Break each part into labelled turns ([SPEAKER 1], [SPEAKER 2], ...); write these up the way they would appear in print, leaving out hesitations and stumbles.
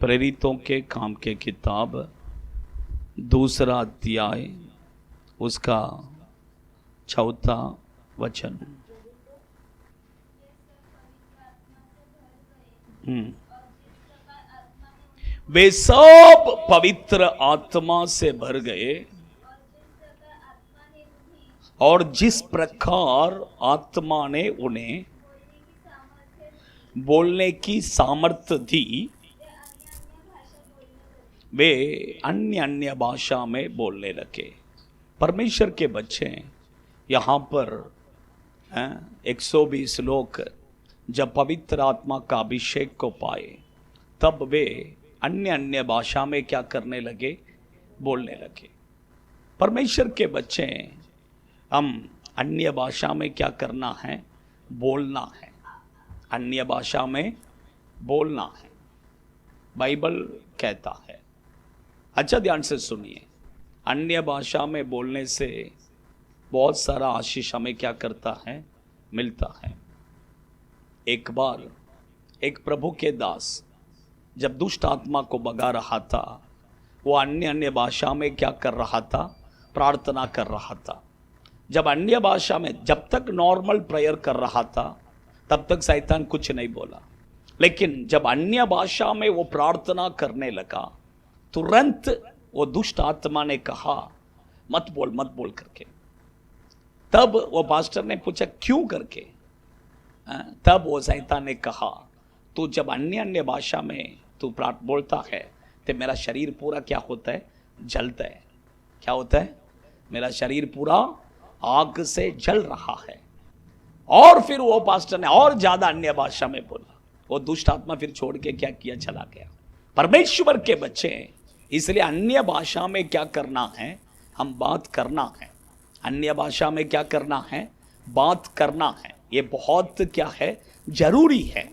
[SPEAKER 1] प्रेरितों के काम के किताब दूसरा अध्याय उसका 4था वचन। वे सब पवित्र आत्मा से भर गए और जिस प्रकार आत्मा ने उन्हें बोलने की सामर्थ्य दी वे अन्य अन्य भाषा में बोलने लगे। परमेश्वर के बच्चे यहाँ पर 120 लोग जब पवित्र आत्मा का अभिषेक को पाए तब वे अन्य अन्य भाषा में क्या करने लगे, बोलने लगे। परमेश्वर के बच्चे हम अन्य भाषा में क्या करना है, बोलना है। अन्य भाषा में बोलना है, बाइबल कहता है। अच्छा ध्यान से सुनिए, अन्य भाषा में बोलने से बहुत सारा आशीष हमें क्या करता है, मिलता है। एक बार एक प्रभु के दास जब दुष्ट आत्मा को भगा रहा था, वो अन्य अन्य भाषा में क्या कर रहा था, प्रार्थना कर रहा था। जब अन्य भाषा में जब तक नॉर्मल प्रेयर कर रहा था तब तक शैतान कुछ नहीं बोला, लेकिन जब अन्य भाषा में वो प्रार्थना करने लगा तुरंत वो दुष्ट आत्मा ने कहा मत बोल करके। तब वो पास्टर ने पूछा क्यों करके। तब वो शैतान ने कहा तू जब अन्य अन्य भाषा में तू बोलता है तो मेरा शरीर पूरा क्या होता है, जलता है। क्या होता है, मेरा शरीर पूरा आग से जल रहा है। और फिर वो पास्टर ने और ज्यादा अन्य भाषा में बोला। वो दुष्ट आत्मा फिर छोड़ के क्या किया, चला गया। परमेश्वर के बच्चे इसलिए अन्य भाषा में क्या करना है, हम बात करना है। अन्य भाषा में क्या करना है, बात करना है। ये बहुत क्या है, जरूरी है।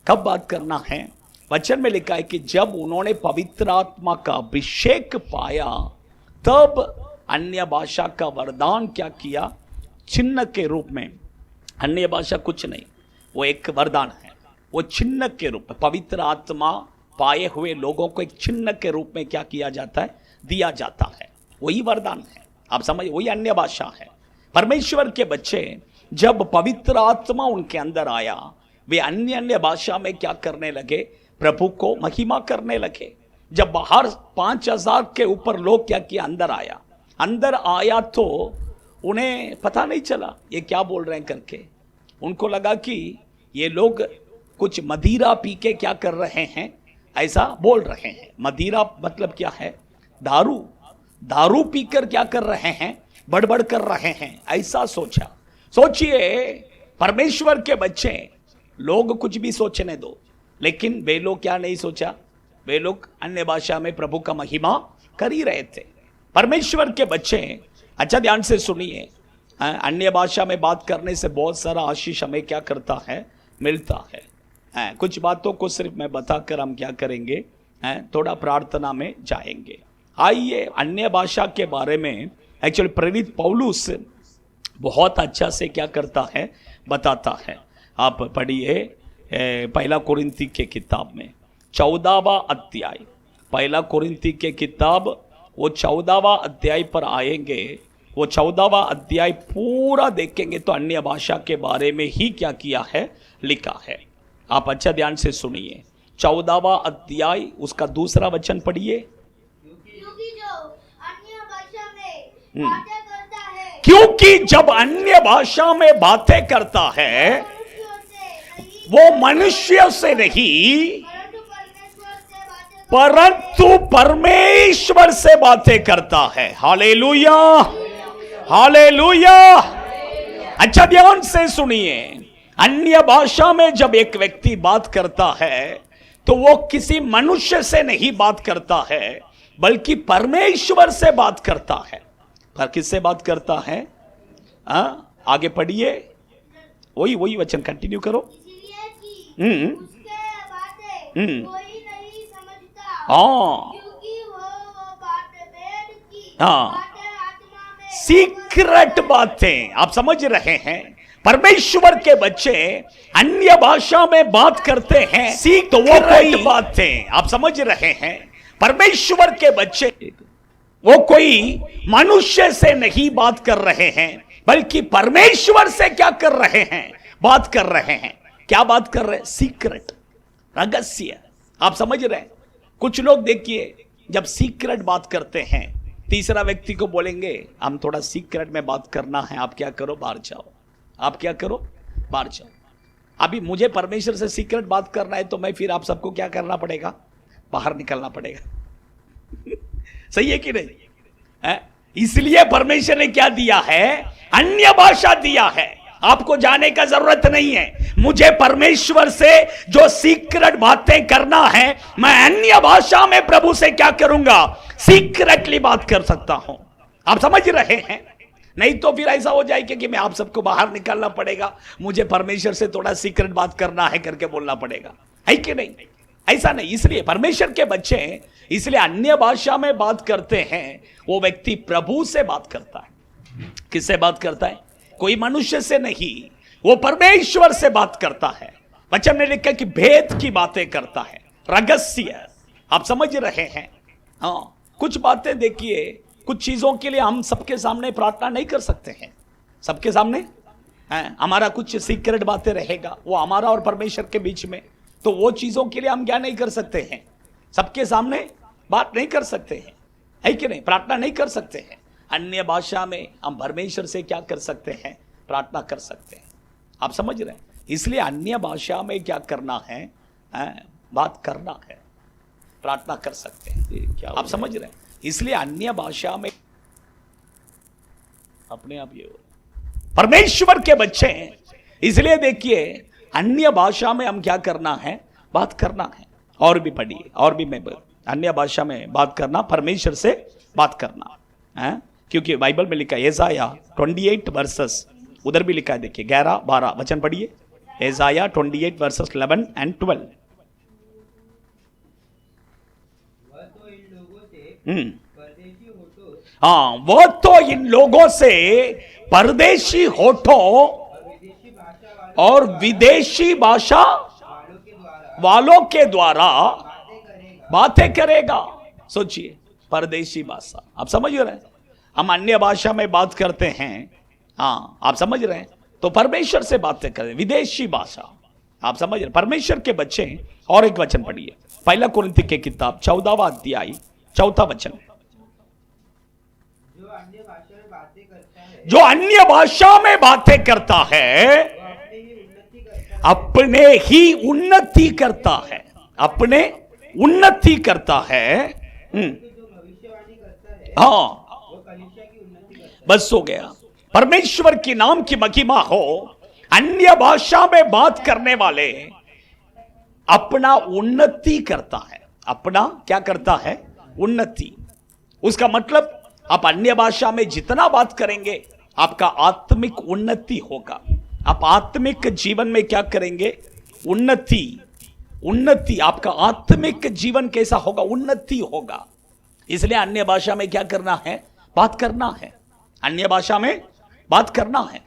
[SPEAKER 1] कब बात करना है, वचन में लिखा है कि जब उन्होंने पवित्र आत्मा का अभिषेक पाया तब अन्य भाषा का वरदान क्या किया, चिन्ह के रूप में। अन्य भाषा कुछ नहीं, वो एक वरदान है। वो चिन्ह के रूप में पवित्र आत्मा पाए हुए लोगों को एक चिन्ह के रूप में क्या किया जाता है, दिया जाता है। वही वरदान है, आप समझ, वही अन्य भाषा है। परमेश्वर के बच्चे जब पवित्र आत्मा उनके अंदर आया वे अन्य अन्य भाषा में क्या करने लगे, प्रभु को महिमा करने लगे। जब बाहर 5000 के ऊपर लोग क्या किया, अंदर आया तो उन्हें पता नहीं चला ये क्या बोल रहे हैं करके। उनको लगा कि ये लोग कुछ मदिरा पी के क्या कर रहे हैं, ऐसा बोल रहे हैं। मदिरा मतलब क्या है, दारू पीकर क्या कर रहे हैं, बड़बड़ कर रहे हैं, ऐसा सोचा। सोचिए परमेश्वर के बच्चे, लोग कुछ भी सोचने दो, लेकिन वे लोग क्या नहीं सोचा, वे लोग अन्य भाषा में प्रभु का महिमा कर ही रहे थे। परमेश्वर के बच्चे अच्छा ध्यान से सुनिए, अन्य भाषा में बात करने से बहुत सारा आशीष हमें क्या करता है, मिलता है। कुछ बातों को सिर्फ मैं बताकर हम क्या करेंगे, थोड़ा प्रार्थना में जाएंगे। आइए अन्य भाषा के बारे में एक्चुअली प्रेरित पौलुस बहुत अच्छा से क्या करता है, बताता है। आप पढ़िए पहला कोरिन्थी के किताब में 14वां अध्याय, पहला कोरिन्थी के किताब वो 14वां अध्याय पर आएंगे। वो 14वां अध्याय पूरा देखेंगे तो अन्य भाषा के बारे में ही क्या किया है, लिखा है। आप अच्छा ध्यान से सुनिए, 14वां अध्याय उसका दूसरा वचन पढ़िए। क्योंकि जब अन्य भाषा में बातें करता है वो मनुष्य से नहीं परंतु परमेश्वर से बातें करता है। Hallelujah, hallelujah. अच्छा ध्यान से सुनिए, अन्य भाषा में जब एक व्यक्ति बात करता है तो वो किसी मनुष्य से नहीं बात करता है बल्कि परमेश्वर से बात करता है। पर किससे बात करता है, आगे पढ़िए, वही वचन कंटिन्यू करो। सीक्रेट बातें आप समझ रहे हैं। परमेश्वर के बच्चे अन्य भाषा में बात करते हैं, सीख तो वो कोई बातें आप समझ रहे हैं। परमेश्वर के बच्चे वो कोई मनुष्य से नहीं बात कर रहे हैं, बल्कि परमेश्वर से क्या कर रहे हैं, बात कर रहे हैं। क्या बात कर रहे हैं? सीक्रेट, रहस्य। आप समझ रहे हैं? कुछ लोग देखिए जब सीक्रेट बात करते हैं, तीसरा व्यक्ति को बोलेंगे हम थोड़ा सीक्रेट में बात करना है, आप क्या करो बाहर जाओ, आप क्या करो बाहर जाओ। अभी मुझे परमेश्वर से सीक्रेट बात करना है तो मैं फिर आप सबको क्या करना पड़ेगा? बाहर निकलना पड़ेगा। सही है कि नहीं है? इसलिए परमेश्वर ने क्या दिया है? अन्य भाषा दिया है। आपको जाने का जरूरत नहीं है। मुझे परमेश्वर से जो सीक्रेट बातें करना है, मैं अन्य भाषा में प्रभु से क्या करूंगा? सीक्रेटली बात कर सकता हूं। आप समझ रहे हैं? नहीं तो फिर ऐसा हो जाएगा कि मैं आप सबको बाहर निकालना पड़ेगा, मुझे परमेश्वर से थोड़ा सीक्रेट बात करना है करके बोलना पड़ेगा, है कि नहीं? ऐसा नहीं। इसलिए परमेश्वर के बच्चे इसलिए अन्य भाषा में बात करते हैं। वो व्यक्ति प्रभु से बात करता है। किससे बात करता है? कोई मनुष्य से नहीं, वो परमेश्वर से बात करता है। वचन में लिखा कि भेद की बातें करता है, रहस्य। आप समझ रहे हैं? हाँ, कुछ बातें देखिए, कुछ चीजों के लिए हम सबके सामने प्रार्थना नहीं कर सकते हैं। सबके सामने हमारा कुछ सीक्रेट बातें रहेगा, वो हमारा और परमेश्वर के बीच में, तो वो चीजों के लिए हम क्या नहीं कर सकते हैं? सबके सामने बात नहीं कर सकते हैं, है कि नहीं? प्रार्थना नहीं कर सकते हैं। अन्य भाषा में हम परमेश्वर से क्या कर सकते हैं? प्रार्थना कर सकते हैं। आप समझ रहे हैं? इसलिए अन्य भाषा में क्या करना है? बात करना है, प्रार्थना कर सकते हैं। क्या आप समझ रहे हैं? इसलिए अन्य भाषा में अपने आप ये परमेश्वर के बच्चे हैं। इसलिए देखिए अन्य भाषा में हम क्या करना है? बात करना है। और भी पढ़िए, और भी मैं अन्य भाषा में बात करना, परमेश्वर से बात करना है। क्योंकि बाइबल में लिखा है यशाया 28 वर्सेस, उधर भी लिखा है, देखिए 11-12 वचन पढ़िए। यशाया 28 वर्सेस 11 and 12। हाँ, वो तो इन लोगों से परदेशी होठों और विदेशी भाषा वालों के द्वारा बातें करेगा। सोचिए, परदेशी भाषा। आप समझ रहे हैं? हम अन्य भाषा में बात करते हैं, हाँ, आप समझ रहे हैं? तो परमेश्वर से बातें करें, विदेशी भाषा। आप समझ रहे? परमेश्वर के बच्चे। और एक वचन पढ़िए, पहला कुरिन्थी की किताब 14वां अध्याय 4वां वचन। जो अन्य भाषा में बातें करता है अपने ही उन्नति करता है, अपने उन्नति करता है। हाँ, बस हो गया। परमेश्वर की नाम की महिमा हो। अन्य भाषा में बात करने वाले अपना उन्नति करता है। अपना क्या करता है? उन्नति। उसका मतलब आप अन्य भाषा में जितना बात करेंगे आपका आत्मिक उन्नति होगा। आप आत्मिक जीवन में क्या करेंगे? उन्नति। उन्नति, आपका आत्मिक जीवन कैसा होगा? उन्नति होगा। इसलिए अन्य भाषा में क्या करना है? बात करना है। अन्य भाषा में बात करना है।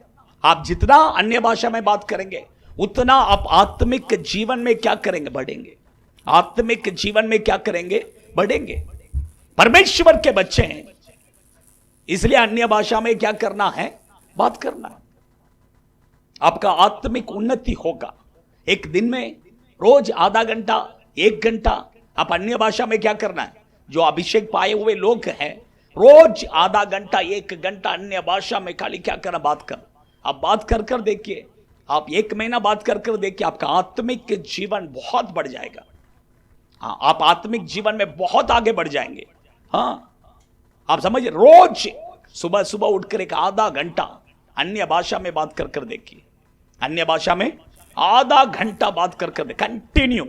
[SPEAKER 1] आप जितना अन्य भाषा में बात करेंगे उतना आप आत्मिक जीवन में क्या करेंगे? बढ़ेंगे। आत्मिक जीवन में क्या करेंगे? बढ़ेंगे। परमेश्वर के बच्चे हैं, इसलिए अन्य भाषा में क्या करना है? बात करना है। आपका आत्मिक उन्नति होगा। एक दिन में रोज आधा घंटा, 1 घंटा आप अन्य भाषा में क्या करना है? जो अभिषेक पाए हुए लोग हैं, रोज आधा घंटा, 1 घंटा अन्य भाषा में खाली क्या करना? बात कर। आप बात कर कर देखिए, आप 1 महीना बात कर कर देखिए, आपका आत्मिक जीवन बहुत बढ़ जाएगा। हाँ, आप आत्मिक जीवन में बहुत आगे बढ़ जाएंगे। हाँ, आप समझिए, रोज सुबह सुबह उठकर एक आधा घंटा अन्य भाषा में बात कर कर देखिए। अन्य भाषा में आधा घंटा बात कर कर कंटिन्यू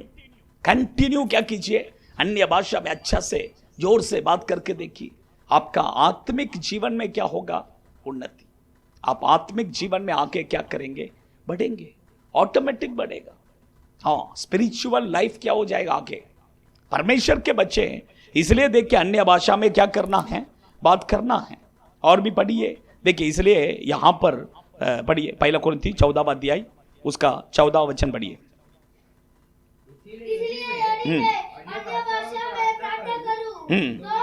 [SPEAKER 1] कंटिन्यू क्या कीजिए? अन्य भाषा में अच्छा से जोर से बात करके देखिए। आपका आत्मिक जीवन में क्या होगा? उन्नति। आप आत्मिक जीवन में आके क्या करेंगे? बढ़ेंगे, ऑटोमेटिक बढ़ेगा। हाँ, स्पिरिचुअल लाइफ क्या हो जाएगा आगे। परमेश्वर के बच्चे हैं, इसलिए देखिए अन्य भाषा में क्या करना है? बात करना है। और भी पढ़िए, देखिए इसलिए यहां पर पढ़िए, पहला कुरिन्थी 14वां अध्याय उसका 14वां वचन पढ़िए।
[SPEAKER 2] इसलिए यदि मैं अन्य भाषा में प्रार्थना करूं तो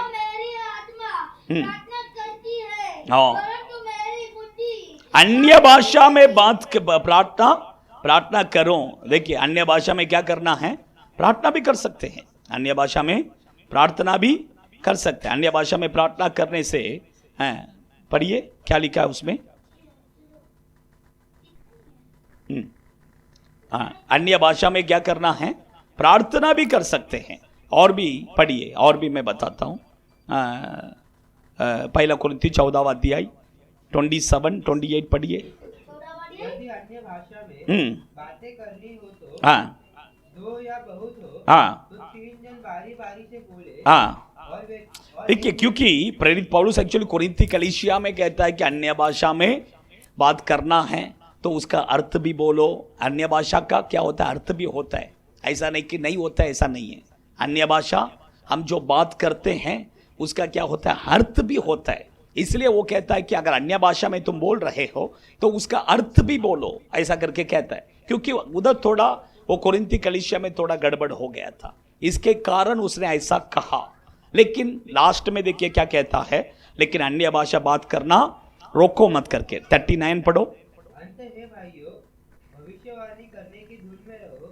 [SPEAKER 2] मेरी आत्मा प्रार्थना करती है,
[SPEAKER 1] हाँ।
[SPEAKER 2] परंतु मेरी बुद्धि
[SPEAKER 1] अन्य भाषा में प्रार्थना करो। देखिए, अन्य भाषा में क्या करना है? प्रार्थना भी कर सकते हैं, अन्य भाषा में प्रार्थना भी कर सकते हैं। अन्य भाषा में प्रार्थना करने से पढ़िए क्या लिखा है उसमें। अन्य भाषा में क्या करना है? प्रार्थना भी कर सकते हैं। और भी पढ़िए, और भी मैं बताता हूं। पहला कुरिन्थी 14वां अध्याय 27-28 पढ़िए।
[SPEAKER 3] यदि अन्य भाषा में बातें करनी हो तो दो या बहुत हो तो 3 जन बारी बारी से बोले। और
[SPEAKER 1] देखिए, क्योंकि प्रेरित पौलुस एक्चुअली कोरिन्थी कलीसिया में कहता है कि अन्य भाषा में बात करना है तो उसका अर्थ भी बोलो। अन्य भाषा का क्या होता है? अर्थ भी होता है। ऐसा नहीं कि नहीं होता है, ऐसा नहीं है। अन्य भाषा हम जो बात करते हैं उसका क्या होता है? अर्थ भी होता है। इसलिए वो कहता है कि अगर अन्य भाषा में तुम बोल रहे हो तो उसका अर्थ भी बोलो, ऐसा करके कहता है। क्योंकि उधर थोड़ा वो कोरिन्थी कलीसिया में थोड़ा गड़बड़ हो गया था, इसके कारण उसने ऐसा कहा। लेकिन लास्ट में देखिए क्या कहता है, लेकिन अन्य भाषा बात करना रोको मत करके। 39 पढ़ो।
[SPEAKER 3] अंत है भाइयों, भविष्यवाणी करने की धुन में रहो।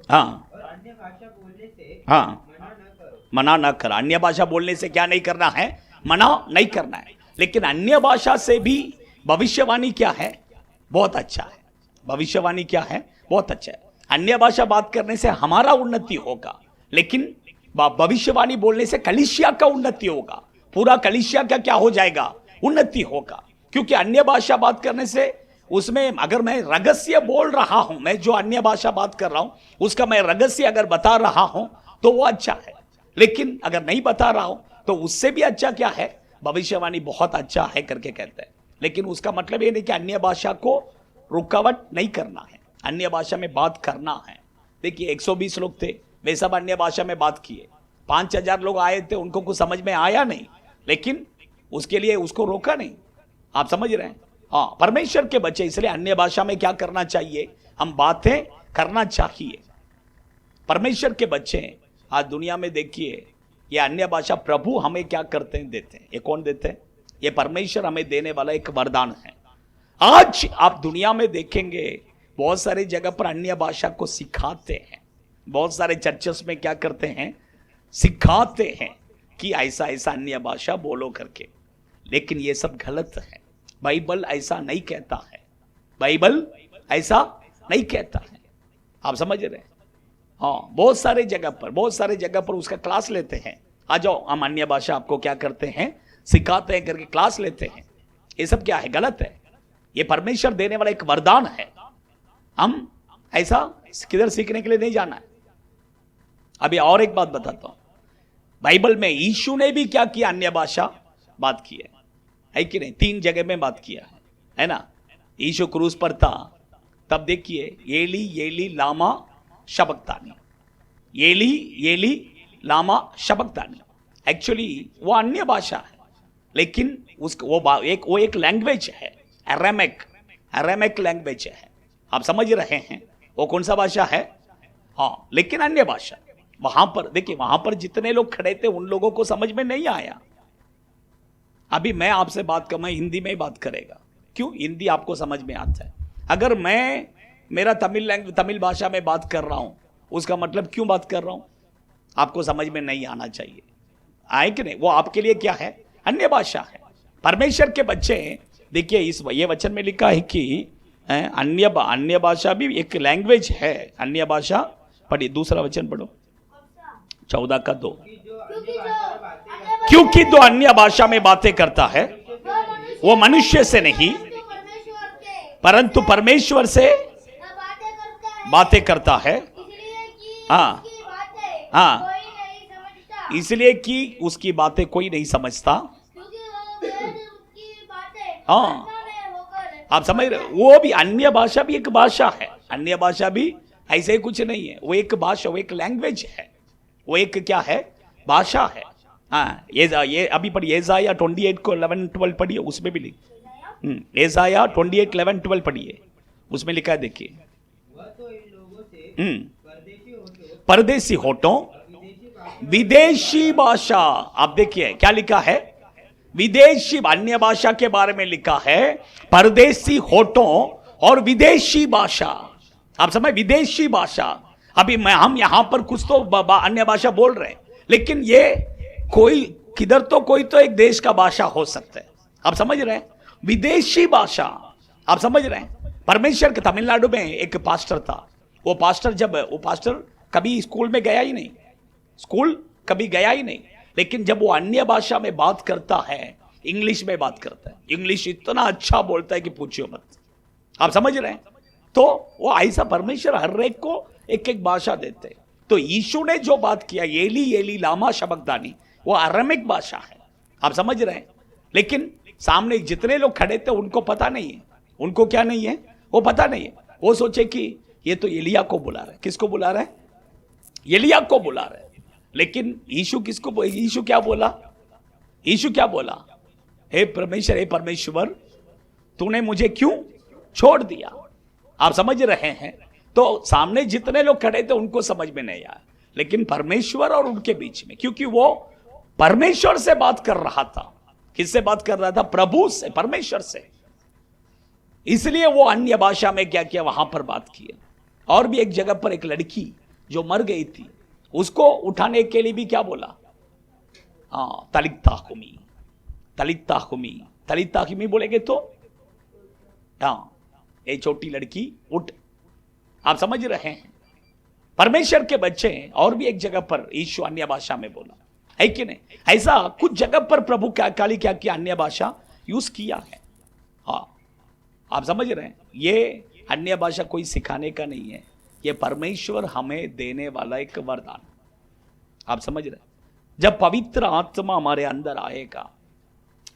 [SPEAKER 3] और अन्य भाषा बोलने से मना न करो।
[SPEAKER 1] मना न कर। अन्य भाषा बोलने से क्या नहीं करना है? मना नहीं करना है। लेकिन अन्य भाषा से भी भविष्यवाणी क्या है? बहुत अच्छा है। भविष्यवाणी क्या है? बहुत अच्छा है। अन्य भाषा बात करने से हमारा उन्नति होगा, लेकिन भविष्यवाणी बोलने से कलीसिया का उन्नति होगा। पूरा कलीसिया का क्या हो जाएगा? उन्नति होगा। क्योंकि अन्य भाषा बात करने से उसमें अगर मैं रहस्य बोल रहा हूं, मैं जो अन्य भाषा बात कर रहा हूं उसका मैं रहस्य अगर बता रहा हूं तो वो अच्छा है। लेकिन अगर नहीं बता रहा हूं तो उससे भी अच्छा क्या है? भविष्यवाणी बहुत अच्छा है करके कहते हैं। लेकिन उसका मतलब ये नहीं कि अन्य भाषा को रुकावट नहीं करना है, अन्य भाषा में बात करना है। देखिए 120 लोग थे, वे सब अन्य भाषा में बात किए। 5000 लोग आए थे, उनको कुछ समझ में आया नहीं, लेकिन उसके लिए उसको रोका नहीं। आप समझ रहे हैं? हाँ, परमेश्वर के बच्चे, इसलिए अन्य भाषा में क्या करना चाहिए? हम बातें करना चाहिए। परमेश्वर के बच्चे आज दुनिया में देखिए, ये अन्य भाषा प्रभु हमें क्या करते हैं? देते हैं। ये कौन देते हैं? ये परमेश्वर हमें देने वाला एक वरदान है। आज आप दुनिया में देखेंगे बहुत सारी जगह पर अन्य भाषा को सिखाते हैं। बहुत सारे चर्चेस में क्या करते हैं? सिखाते हैं कि ऐसा ऐसा अन्य भाषा बोलो करके। लेकिन ये सब गलत है। बाइबल ऐसा नहीं कहता है। बाइबल ऐसा नहीं कहता है। आप समझ रहे हैं? हाँ, बहुत सारे जगह पर उसका क्लास लेते हैं। आ जाओ, हम अन्य भाषा आपको क्या करते हैं? सिखाते हैं करके क्लास लेते हैं। ये सब क्या है? गलत है। ये परमेश्वर देने वाला एक वरदान है। हम ऐसा किधर सीखने के लिए नहीं जाना है। अभी और एक बात बताता हूं। बाइबल में यीशु ने भी क्या किया? अन्य भाषा बात की है कि नहीं? 3 जगह में बात किया है ना? यीशु क्रूस पर था, तब देखिए एली एली लामा शबक्तानी, एली एली लामा शबक्तानी। एक्चुअली वो अन्य भाषा है, लेकिन वो एक लैंग्वेज है, अरामिक लैंग्वेज है। आप समझ रहे हैं? वो कौन सा भाषा है? हाँ, लेकिन अन्य भाषा। वहां पर देखिए, वहां पर जितने लोग खड़े थे उन लोगों को समझ में नहीं आया। अभी मैं आपसे बात कर, मैं हिंदी में ही बात करेगा। क्यों? हिंदी आपको समझ में आता है। अगर मैं मेरा तमिल भाषा में बात कर रहा हूं, उसका मतलब क्यों बात कर रहा हूं? आपको समझ में नहीं आना चाहिए। आए कि नहीं? वो आपके लिए क्या है? अन्य भाषा है। परमेश्वर के बच्चे देखिए, ये वचन में लिखा है कि अन्य भाषा भी एक लैंग्वेज है। अन्य भाषा पढ़िए, दूसरा वचन पढ़ो, 14:2। क्योंकि जो अन्य भाषा में बातें करता है वो मनुष्य से नहीं परंतु परमेश्वर से बातें करता है। हाँ हाँ, इसलिए कि उसकी बातें कोई नहीं समझता। हाँ, आप समझ रहे? वो भी अन्य भाषा भी एक भाषा है। अन्य भाषा भी ऐसे ही कुछ नहीं है। वो एक भाषा, वो एक लैंग्वेज है। वो एक क्या है? भाषा है। हाँ, ये अभी पढ़िए, Isaiah 28 को 11-12 पढ़िए, उसमें भी लिख। एसाया 28:11-12 पढ़िए, उसमें लिखा है, देखिए।
[SPEAKER 3] वह तो इन लोगों से
[SPEAKER 1] परदेशी होठों विदेशी भाषा, आप देखिए क्या लिखा है, विदेशी अन्य भाषा के बारे में लिखा है, परदेशी होठों और विदेशी भाषा। आप समझ, विदेशी भाषा। अभी हम यहां पर कुछ तो अन्य भाषा बोल रहे हैं, लेकिन ये कोई किधर तो कोई तो एक देश का भाषा हो सकता है। आप समझ रहे हैं, विदेशी भाषा। आप समझ रहे हैं, परमेश्वर के तमिलनाडु में एक पास्टर था। वो पास्टर कभी स्कूल में गया ही नहीं, स्कूल कभी गया ही नहीं, लेकिन जब वो अन्य भाषा में बात करता है, इंग्लिश में बात करता है, इंग्लिश इतना अच्छा बोलता है कि पूछियो मत। आप समझ रहे हैं, तो वो ऐसा परमेश्वर हर एक को एक एक भाषा देते। तो यीशु ने जो बात किया, एली एली लामा शबक्तानी, वो अरामिक भाषा है। आप समझ रहे हैं, लेकिन सामने जितने लोग खड़े थे उनको पता नहीं है। उनको क्या नहीं है, वो पता नहीं है। वो सोचे कि ये तो एलिया को बुला रहा है। किसको बुला रहा है? एलिया को बुला रहा है। लेकिन यीशु क्या बोला? यीशु क्या बोला? हे परमेश्वर, तूने मुझे क्यों छोड़ दिया? आप समझ रहे हैं, तो सामने जितने लोग खड़े थे उनको समझ में नहीं आया, लेकिन परमेश्वर और उनके बीच में, क्योंकि वो परमेश्वर से बात कर रहा था। किससे बात कर रहा था? प्रभु से, परमेश्वर से। इसलिए वो अन्य भाषा में क्या किया, वहां पर बात की। और भी एक जगह पर एक लड़की जो मर गई थी, उसको उठाने के लिए भी क्या बोला? हाँ, तलित्ताहुमी बोलेंगे तो हाँ, ये छोटी लड़की उठ। आप समझ रहे हैं, परमेश्वर के बच्चे। और भी एक जगह पर यीशु अन्य भाषा में बोला है कि नहीं? ऐसा कुछ जगह पर प्रभु क्या किया अन्य भाषा यूज किया है। हाँ, आप समझ रहे हैं, ये अन्य भाषा कोई सिखाने का नहीं है, ये परमेश्वर हमें देने वाला एक वरदान। आप समझ रहे हैं, जब पवित्र आत्मा हमारे अंदर आएगा,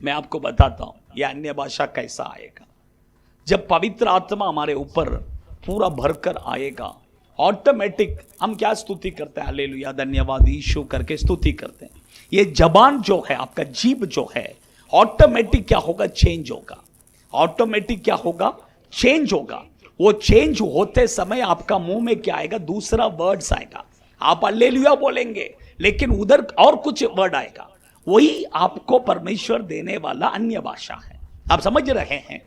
[SPEAKER 1] मैं आपको बताता हूं यह अन्य भाषा कैसा आएगा। जब पवित्र आत्मा हमारे ऊपर पूरा भरकर आएगा, ऑटोमेटिक हम क्या स्तुति करते हैं? हालेलुया, धन्यवाद यीशु करके स्तुति करते हैं। ये जबान जो है, आपका जीभ जो है, ऑटोमेटिक क्या होगा? चेंज होगा। ऑटोमेटिक क्या होगा? चेंज होगा। वो चेंज होते समय आपका मुंह में क्या आएगा? दूसरा वर्ड्स आएगा। आप हालेलुया बोलेंगे, लेकिन उधर और कुछ वर्ड आएगा। वही आपको परमेश्वर देने वाला अन्य भाषा है। आप समझ रहे हैं,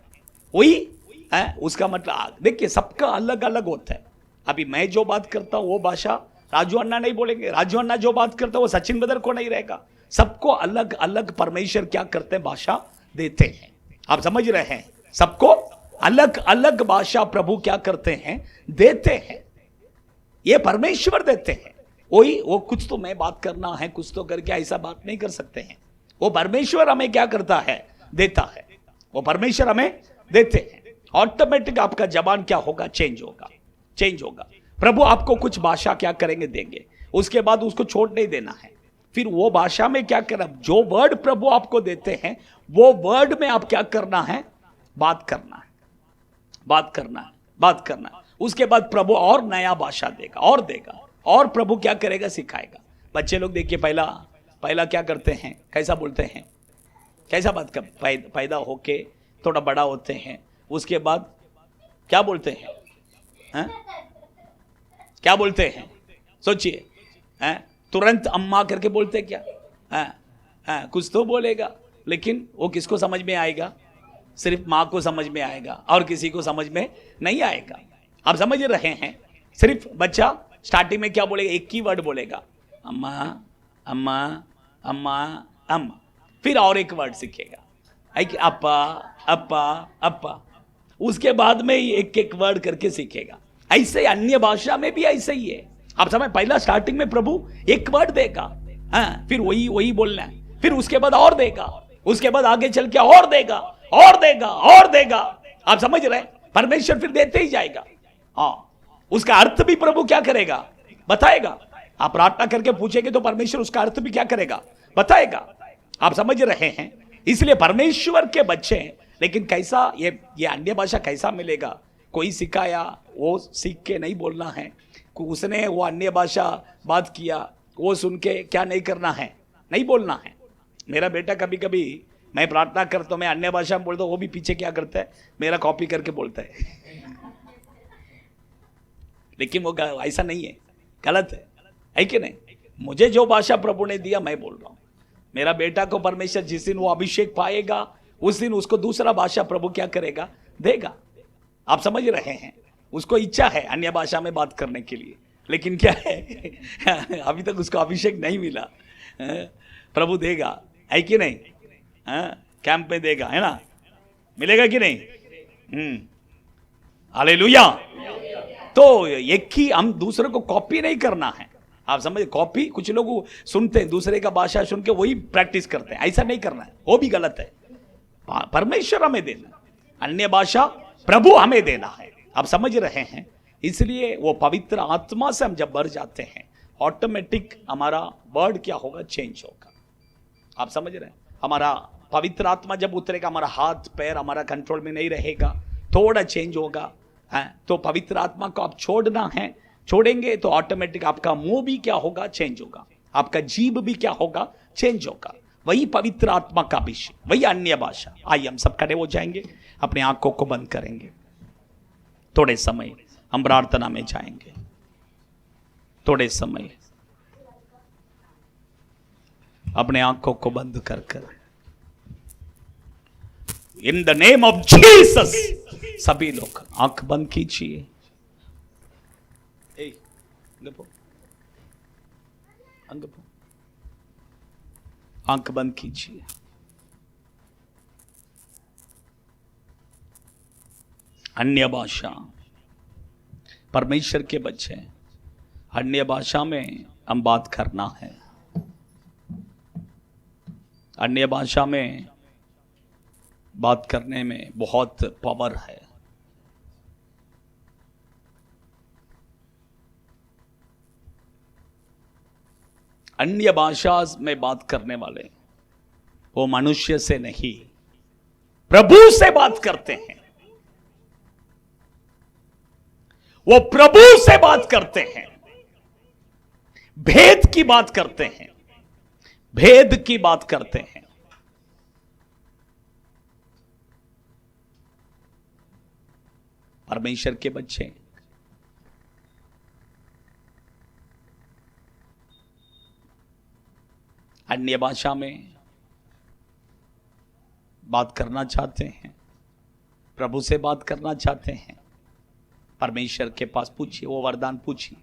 [SPEAKER 1] वही है उसका मतलब। देखिए, सबका अलग अलग होता है। अभी मैं जो बात करता हूं वो भाषा राजू अन्ना नहीं बोलेंगे, राजू अन्ना जो बात करता है वो सचिन बदर को नहीं रहेगा। सबको अलग अलग परमेश्वर क्या करते हैं? भाषा देते हैं। आप समझ रहे हैं, सबको अलग अलग भाषा प्रभु क्या करते हैं? देते हैं। ये परमेश्वर देते हैं। वो कुछ तो मैं बात करना है, कुछ तो करके ऐसा बात नहीं कर सकते हैं। वो परमेश्वर हमें क्या करता है? देता है। वो परमेश्वर हमें देते हैं। ऑटोमेटिक आपका जबान क्या होगा? चेंज होगा। प्रभु आपको कुछ भाषा क्या करेंगे? देंगे। उसके बाद उसको छोड़ नहीं देना है। फिर वो भाषा में क्या करना? जो वर्ड प्रभु आपको देते हैं वो वर्ड में आप क्या करना है? बात करना है। उसके बाद प्रभु और नया भाषा देगा और प्रभु क्या करेगा? सिखाएगा। बच्चे लोग देखिए, पहला क्या करते हैं? कैसा बोलते हैं? कैसा बात कर? पैदा होके थोड़ा बड़ा होते हैं, उसके बाद क्या बोलते हैं? क्या बोलते हैं? सोचिए, तुरंत अम्मा करके बोलते क्या? कुछ तो बोलेगा, लेकिन वो किसको समझ में आएगा? सिर्फ माँ को समझ में आएगा और किसी को समझ में नहीं आएगा। आप समझ रहे हैं, सिर्फ बच्चा स्टार्टिंग में क्या बोलेगा? एक ही वर्ड बोलेगा, अम्मा अम्मा अम्मा अम्मा। फिर और एक वर्ड सीखेगा, अप्पा अप्पा अप्पा। उसके बाद में एक एक वर्ड करके सीखेगा। ऐसे अन्य भाषा में भी ऐसे ही है। आप समझ, पहला स्टार्टिंग में प्रभु एक वर्ड देगा, फिर वही बोलना है, फिर उसके बाद और देगा, उसके बाद आगे चल के और देगा। आप समझ रहे हैं, परमेश्वर फिर देते ही जाएगा। उसका अर्थ भी प्रभु क्या करेगा? बताएगा। आप प्रार्थना करके पूछेंगे तो परमेश्वर उसका अर्थ भी क्या करेगा? बताएगा। आप समझ रहे हैं, इसलिए परमेश्वर के बच्चे। लेकिन कैसा ये अन्य भाषा कैसा मिलेगा? कोई सिखाया, वो सीख के नहीं बोलना है। उसने वो अन्य भाषा बात किया, वो सुन के क्या नहीं करना है? नहीं बोलना है। मेरा बेटा कभी कभी मैं प्रार्थना करता हूं, मैं अन्य भाषा में बोलता हूं, वो भी पीछे क्या करता है, मेरा कॉपी करके बोलता है। लेकिन वो ऐसा नहीं है, गलत है कि नहीं? मुझे जो भाषा प्रभु ने दिया मैं बोल रहा हूं। मेरा बेटा को परमेश्वर जिस दिन वो अभिषेक पाएगा उस दिन उसको दूसरा भाषा प्रभु क्या करेगा, देगा। आप समझ रहे हैं? उसको इच्छा है अन्य भाषा में बात करने के लिए, लेकिन क्या है अभी तक उसको अभिषेक नहीं मिला। प्रभु देगा, है कि नहीं? कैंप में देगा, है ना? मिलेगा कि नहीं? हालेलुया। तो एक ही, हम दूसरे को कॉपी नहीं करना है। आप समझे? कॉपी कुछ लोग सुनते हैं, दूसरे का भाषा सुन के वही प्रैक्टिस करते हैं, ऐसा नहीं करना है, वो भी गलत है। परमेश्वर हमें देना, अन्य भाषा प्रभु हमें देना है। आप समझ रहे हैं? इसलिए वो पवित्र आत्मा से हम जब भर जाते हैं, ऑटोमेटिक हमारा वर्ड क्या होगा, चेंज होगा। आप समझ रहे हैं? हमारा पवित्र आत्मा जब उतरेगा, हमारा हाथ पैर हमारा कंट्रोल में नहीं रहेगा, थोड़ा चेंज होगा। तो पवित्र आत्मा को आप छोड़ना है, छोड़ेंगे तो ऑटोमेटिक आपका मुंह भी क्या होगा, चेंज होगा, आपका जीभ भी क्या होगा, चेंज होगा। वही पवित्र आत्मा का अभिषेक, वही अन्य भाषा। आइए हम सब खड़े हो जाएंगे, अपने आंखों को बंद करेंगे, थोड़े समय हम प्रार्थना में जाएंगे। थोड़े समय अपने आंखों को बंद कर कर in the name of Jesus सभी लोग आंख बंद कीजिए। आंख बंद कीजिए। अन्य भाषा, परमेश्वर के बच्चे, अन्य भाषा में हम बात करना है। अन्य भाषा में बात करने में बहुत पावर है। अन्य भाषा में बात करने वाले वो मनुष्य से नहीं, प्रभु से बात करते हैं। वो प्रभु से बात करते हैं, भेद की बात करते हैं, भेद की बात करते हैं। परमेश्वर के बच्चे अन्य भाषा में बात करना चाहते हैं, प्रभु से बात करना चाहते हैं, परमेश्वर के पास पूछिए, वो वरदान पूछिए,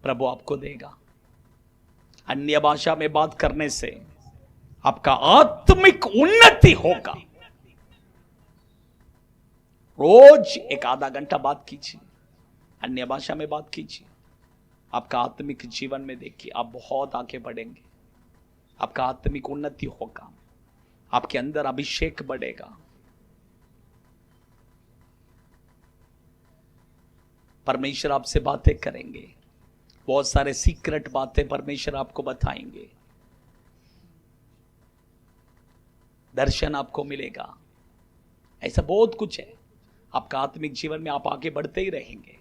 [SPEAKER 1] प्रभु आपको देगा। अन्य भाषा में बात करने से आपका आत्मिक उन्नति होगा। रोज एक आधा घंटा बात कीजिए, अन्य भाषा में बात कीजिए, आपका आत्मिक जीवन में देखिए आप बहुत आगे बढ़ेंगे, आपका आत्मिक उन्नति होगा, आपके अंदर अभिषेक बढ़ेगा। परमेश्वर आपसे बातें करेंगे, बहुत सारे सीक्रेट बातें परमेश्वर आपको बताएंगे, दर्शन आपको मिलेगा। ऐसा बहुत कुछ है, आपका आत्मिक जीवन में आप आगे बढ़ते ही रहेंगे।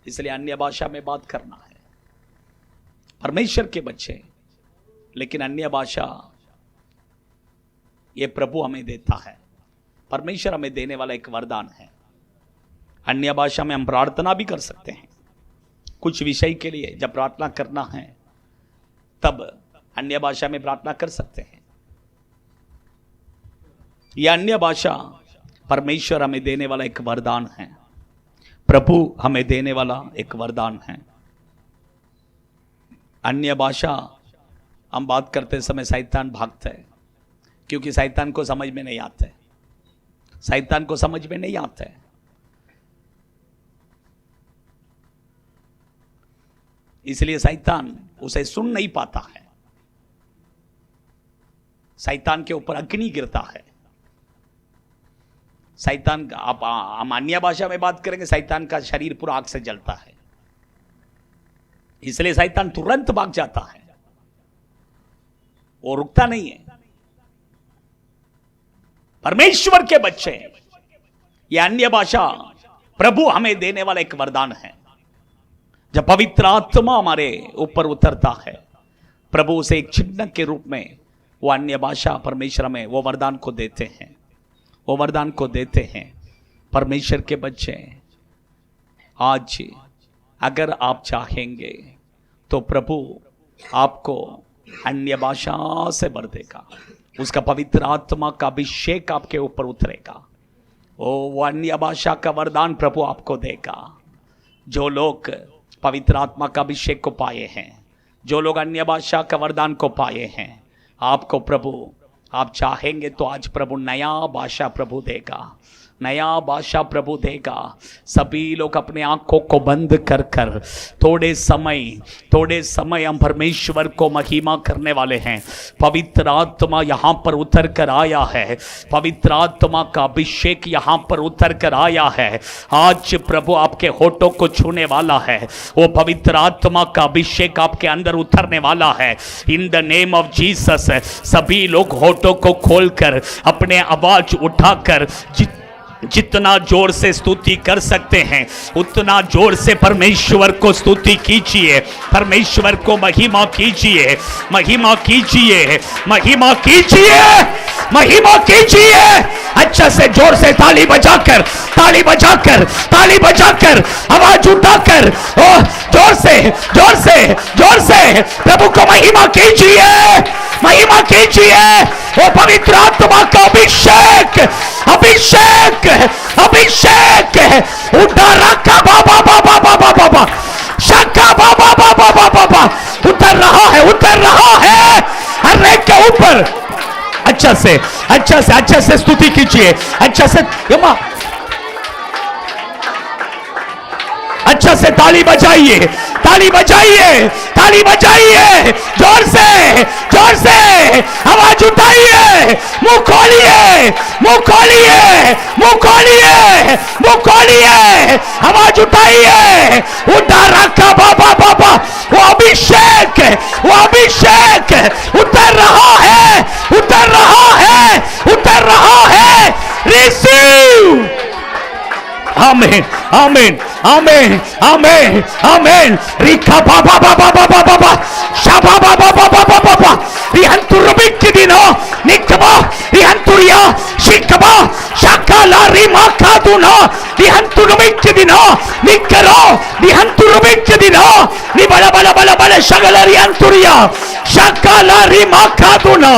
[SPEAKER 1] इसलिए अन्य भाषा में बात करना है, परमेश्वर के बच्चे। लेकिन अन्य भाषा ये प्रभु हमें देता है, परमेश्वर हमें देने वाला एक वरदान है। अन्य भाषा में हम प्रार्थना भी कर सकते हैं, कुछ विषय के लिए जब प्रार्थना करना है तब अन्य भाषा में प्रार्थना कर सकते हैं। यह अन्य भाषा परमेश्वर हमें देने वाला एक वरदान है, प्रभु हमें देने वाला एक वरदान है। अन्य भाषा हम बात करते समय शैतान भागता है, क्योंकि शैतान को समझ में नहीं आता है, शैतान को समझ में नहीं आता है। इसलिए शैतान उसे सुन नहीं पाता है, शैतान के ऊपर अग्नि गिरता है। शैतान का आप हम अन्य भाषा में बात करेंगे, शैतान का शरीर पूरा आग से जलता है, इसलिए शैतान तुरंत भाग जाता है, वो रुकता नहीं है। परमेश्वर के बच्चे, ये अन्य भाषा प्रभु हमें देने वाला एक वरदान है। जब पवित्र आत्मा हमारे ऊपर उतरता है, प्रभु उसे एक चिन्ह के रूप में वो अन्य भाषा परमेश्वर में वो वरदान को देते हैं, वो वरदान को देते हैं। परमेश्वर के बच्चे, आज अगर आप चाहेंगे तो प्रभु आपको अन्य भाषा से भर देगा, उसका पवित्र आत्मा का अभिषेक आपके ऊपर उतरेगा, वो अन्य भाषा का वरदान प्रभु आपको देगा। जो लोग पवित्र आत्मा का अभिषेक को पाए हैं, जो लोग अन्य भाषा का वरदान को पाए हैं, आपको प्रभु, आप चाहेंगे तो आज प्रभु नया भाषा प्रभु देगा, नया भाषा प्रभु देगा। सभी लोग अपने आंखों को बंद कर कर थोड़े समय हम परमेश्वर को महिमा करने वाले हैं। पवित्र आत्मा यहाँ पर उतर कर आया है, पवित्र आत्मा का अभिषेक यहाँ पर उतर कर आया है। आज प्रभु आपके होठों को छूने वाला है, वो पवित्र आत्मा का अभिषेक आपके अंदर उतरने वाला है। In the name of Jesus सभी लोग होठों को खोलकर अपने आवाज उठाकर जितना जोर से स्तुति कर सकते हैं उतना जोर से परमेश्वर को स्तुति कीजिए, परमेश्वर को महिमा कीजिए, महिमा कीजिए, महिमा कीजिए, महिमा कीजिए। अच्छा से जोर से ताली बजाकर, ताली बजाकर, ताली बजाकर, आवाज उठाकर, जोर से, जोर से, जोर से प्रभु को महिमा कीजिए, महिमा कीजिए। वो पवित्र आत्मा का अभिषेक, अभिषेक, अभिषेक उठा रखा बाबा बाबा बाबा बाबा शाखा बाबा बाबा बाबा बाबा उतर रहा है, उतर रहा है हर एक के ऊपर। अच्छा से, अच्छा से, अच्छा से स्तुति कीजिए, अच्छा से, अच्छा से ताली बजाइए, ताली बजाइए, ताली बजाइए, जोर से, जोर से आवाज उठाइए, मुंह खोलिए, मुंह खोलिए, मुंह खोलिए, मुंह खोलिए, आवाज उठाइए। उठा रखा बाबा बाबा, वो अभिषेक, वो अभिषेक उतर रहा है, उतर रहा है, उतर रहा है। रिसीव। आमीन, आमीन, आमीन, आमीन, आमीन। रिखा बाबा बाबा बाबा बाबा शाबा बाबा बाबा बाबा बाबा रिहंतुरबिक के दिनो निकबा रिहंतुरिया शिकबा शाकाला रिमा खादुना रिहंतुरबिक के दिनो निकरो रिहंतुरबिक के दिनो नि बला बला बला बला शगला रिहंतुरिया शाकाला रिमा खादुना।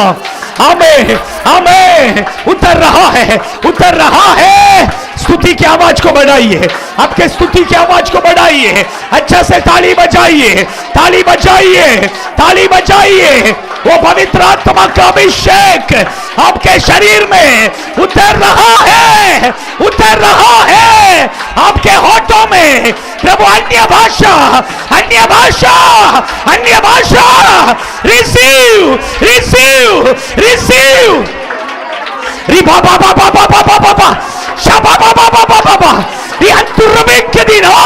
[SPEAKER 1] आमीन, आमीन। उतर रहा है, उतर रहा है। स्तुति की आवाज को बढ़ाइए, आपके स्तुति की आवाज को बढ़ाइए, अच्छा से ताली बजाइए, ताली बजाइए, ताली बजाइए। वो पवित्र आत्मा का अभिषेक आपके शरीर में उतर रहा है, उतर रहा है। आपके होठों में प्रभु अन्य भाषा, अन्य भाषा, अन्य भाषा। Receive, receive, receive. रिबा बाबा बाबा बाबा बाबा शाबा बाबा बाबा बाबा रिहंतुरबिक के दिनो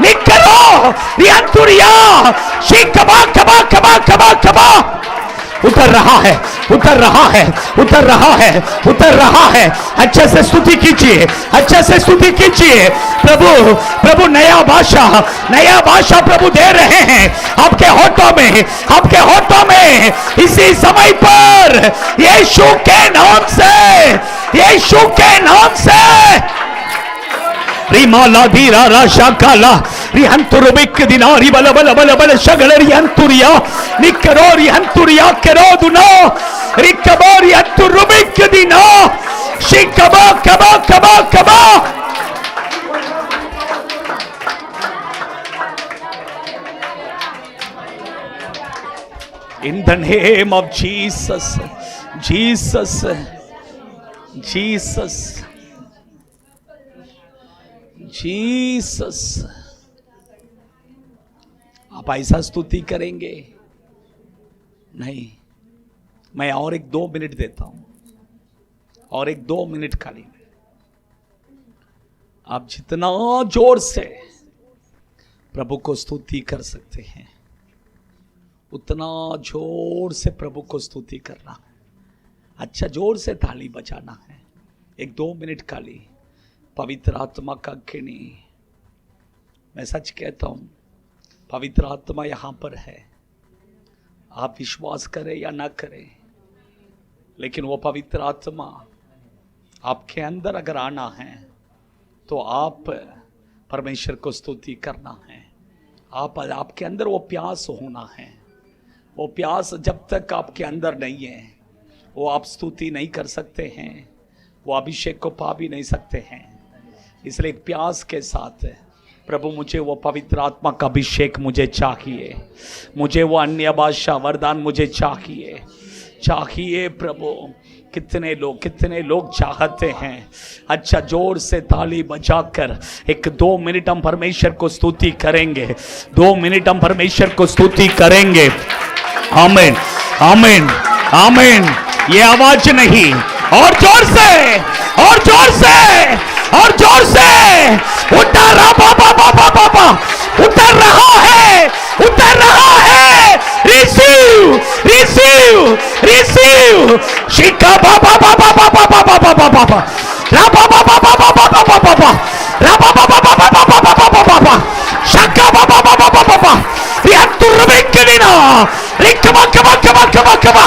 [SPEAKER 1] निकरो रिहंतुरिया शिकबा कबा कबा कबा कबा। उतर रहा है, उतर रहा है, उतर रहा है, उतर रहा है। अच्छे से स्तुति कीजिए, अच्छे से स्तुति कीजिए। प्रभु, प्रभु नया भाषा, नया भाषा प्रभु दे रहे हैं आपके होठों में, आपके होठों में। इसी समय पर यीशु के नाम से, यीशु के नाम से रिमाला धीरा राशा काला रिहंतुरबिक दिनारी बल बल बल बल शगल रिहंतुरिया निकरो रिहंतुरिया करो दुनो रिकबो रिहंतुरबिक दिनो शिकबा कबा कबा कबा। In the name of Jesus, Jesus, Jesus, Jesus. आप ऐसा स्तुति करेंगे? नहीं, मैं और एक 2 मिनट देता हूं, और एक 2 मिनट खाली। आप जितना जोर से प्रभु को स्तुति कर सकते हैं उतना जोर से प्रभु को स्तुति करना है। अच्छा, जोर से ताली बजाना है। एक 2 मिनट खाली पवित्र आत्मा का अग्नि। मैं सच कहता हूं, पवित्र आत्मा यहां पर है। आप विश्वास करें या ना करें, लेकिन वो पवित्र आत्मा आपके अंदर अगर आना है तो आप परमेश्वर को स्तुति करना है। आपके अंदर वो प्यास होना है। वो प्यास जब तक आपके अंदर नहीं है वो आप स्तुति नहीं कर सकते हैं, वो अभिषेक को पा भी नहीं सकते हैं। इसलिए प्यास के साथ प्रभु मुझे वो पवित्र आत्मा का अभिषेक मुझे चाहिए, मुझे वो अन्य भाषा वरदान मुझे चाहिए प्रभु। कितने लोग चाहते हैं। अच्छा, जोर से ताली बजाकर 2 मिनट हम परमेश्वर को स्तुति करेंगे। 2 मिनट हम परमेश्वर को स्तुति करेंगे। आमीन आमीन आमीन। ये आवाज नहीं, और जोर से और जोर से और जोर से उतर रहा उतर रहा है, उतर रहा है। Receive receive receive. शिका बाबा बाबा बाबा बाबा बाबा बाबा रा बाबा बाबा बाबा बाबा बाबा रा बाबा बाबा बाबा बाबा बाबा बाबा शका बाबा बाबा बाबा बाबा ये तुरबेकलिना रिकमा कमा कमा कमा कमा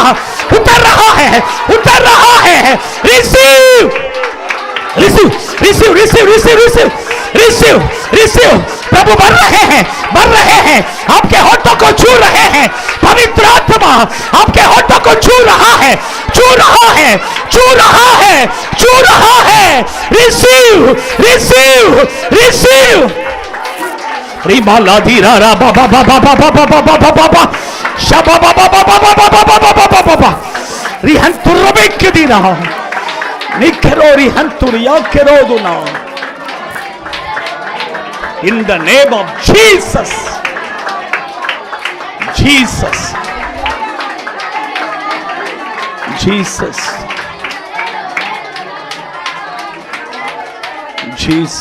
[SPEAKER 1] उतर रहा है। Receive receive receive receive receive receive receive receive. प्रभु बढ़ रहे हैं, आपके होठों को छू रहे हैं। पवित्र आत्मा आपके होठों को छू रहा है, छू रहा है, छू रहा है, छू रहा है। Receive receive receive. रिबा लादी रा रा बाबा बाबा बाबा बाबा बाबा बाबा शबा बाबा बाबा बाबा बाबा बाबा बाबा रिहन तुरबे के दी रहा निकरो रिहन तुरिया करो दुना। In the name of Jesus. Jesus. Jesus. Jesus.